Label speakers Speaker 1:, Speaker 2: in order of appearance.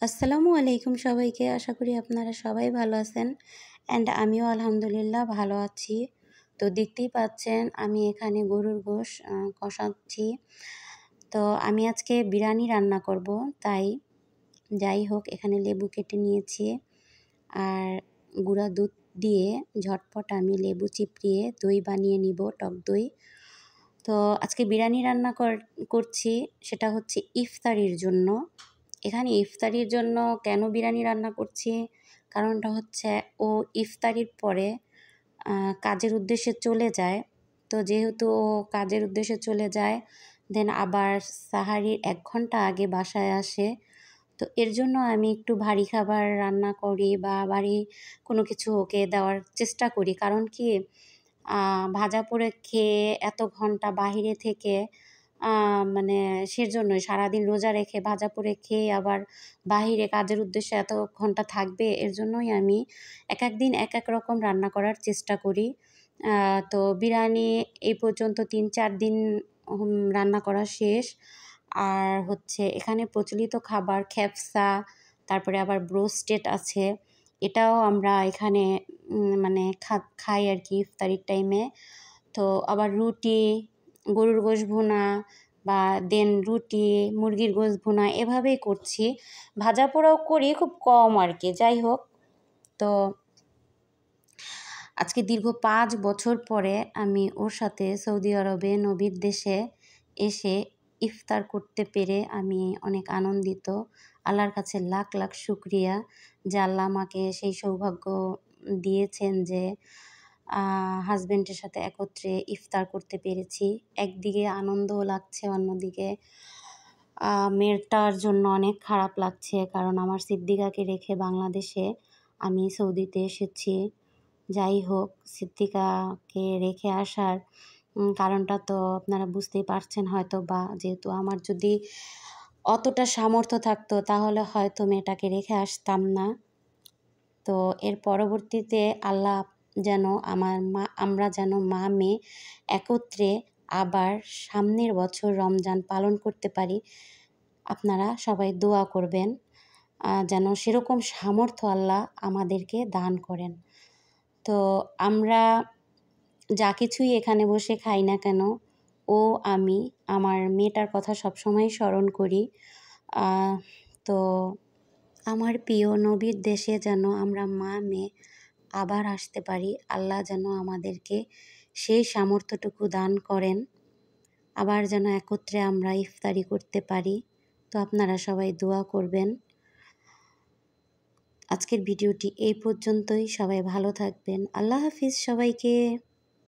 Speaker 1: আসসালামু আলাইকুম সবাইকে। আশা করি আপনারা সবাই ভালো আছেন অ্যান্ড আমিও আলহামদুলিল্লাহ ভালো আছি। তো দেখতেই পাচ্ছেন আমি এখানে গরুর গোশ কষাচ্ছি। তো আমি আজকে বিরিয়ানি রান্না করব, তাই যাই হোক এখানে লেবু কেটে নিয়েছি আর গুঁড়া দুধ দিয়ে ঝটপট আমি লেবু চিপড়িয়ে দই বানিয়ে নিব, টক দই। তো আজকে বিরিয়ানি রান্না করছি, সেটা হচ্ছে ইফতারির জন্য। এখানে ইফতারির জন্য কেন বিরিয়ানি রান্না করছি, কারণটা হচ্ছে ও ইফতারির পরে কাজের উদ্দেশ্যে চলে যায়। তো যেহেতু ও কাজের উদ্দেশ্যে চলে যায়, দেন আবার সাহারির 1 ঘন্টা আগে বাসায় আসে। তো এর জন্য আমি একটু ভারী খাবার রান্না করি বা ভারী কোনো কিছু ওকে দেওয়ার চেষ্টা করি। কারণ কি, ভাজা পোড়া খেয়ে এত ঘন্টা বাহিরে থেকে মানে সেজন্যই সারাদিন রোজা রেখে ভাজা পোড়া খেয়ে আবার বাহিরে কাজের উদ্দেশ্যে এত ঘন্টা থাকবে, এর জন্যই আমি এক এক দিন এক এক রকম রান্না করার চেষ্টা করি। তো বিরিয়ানি এই পর্যন্ত 3-4 দিন রান্না করা শেষ। আর হচ্ছে এখানে প্রচলিত খাবার খেপসা, তারপরে আবার ব্রোস্টেড আছে। এটাও আমরা এখানে মানে খাই আর কি ইফতারির টাইমে। তো আবার রুটি, গরুর গোশ ভুনা বা দেন রুটি, মুরগির গোশ ভুনা এভাবেই করছি। ভাজা পোড়াও করি খুব কম আর কি। যাই হোক, তো আজকে দীর্ঘ 5 বছর পরে আমি ওর সাথে সৌদি আরবে নবীর দেশে এসে ইফতার করতে পেরে আমি অনেক আনন্দিত। আল্লাহর কাছে লাখ লাখ শুকরিয়া যে আল্লাহ আমাকে সেই সৌভাগ্য দিয়েছেন যে হাজব্যান্ডের সাথে একত্রে ইফতার করতে পেরেছি। একদিকে আনন্দও লাগছে, অন্যদিকে মেয়েটার জন্য অনেক খারাপ লাগছে, কারণ আমার সিদ্দিকাকে রেখে বাংলাদেশে আমি সৌদিতে এসেছি। যাই হোক, সিদ্দিকাকে রেখে আসার কারণটা তো আপনারা বুঝতেই পারছেন হয়তো বা। যেহেতু আমার যদি অতটা সামর্থ্য থাকতো তাহলে হয়তো মেয়েটাকে রেখে আসতাম না। তো এর পরবর্তীতে আল্লাহ যেন আমরা যেন মা মেয়ে একত্রে আবার সামনের বছর রমজান পালন করতে পারি। আপনারা সবাই দোয়া করবেন যেন সেরকম সামর্থ্য আল্লাহ আমাদেরকে দান করেন। তো আমরা যা কিছুই এখানে বসে খাই না কেন, ও আমি আমার মেয়েটার কথা সবসময় স্মরণ করি। তো আমার প্রিয় নবীর দেশে যেন আমরা মা মেয়ে আবার আসতে পারি। আল্লাহ যেন আমাদেরকে সেই সামর্থ্যটুকু দান করেন, আবার যেন একত্রে আমরা ইফতারি করতে পারি। তো আপনারা সবাই দোয়া করবেন। আজকের ভিডিওটি এই পর্যন্তই। সবাই ভালো থাকবেন। আল্লাহ হাফিজ সবাইকে।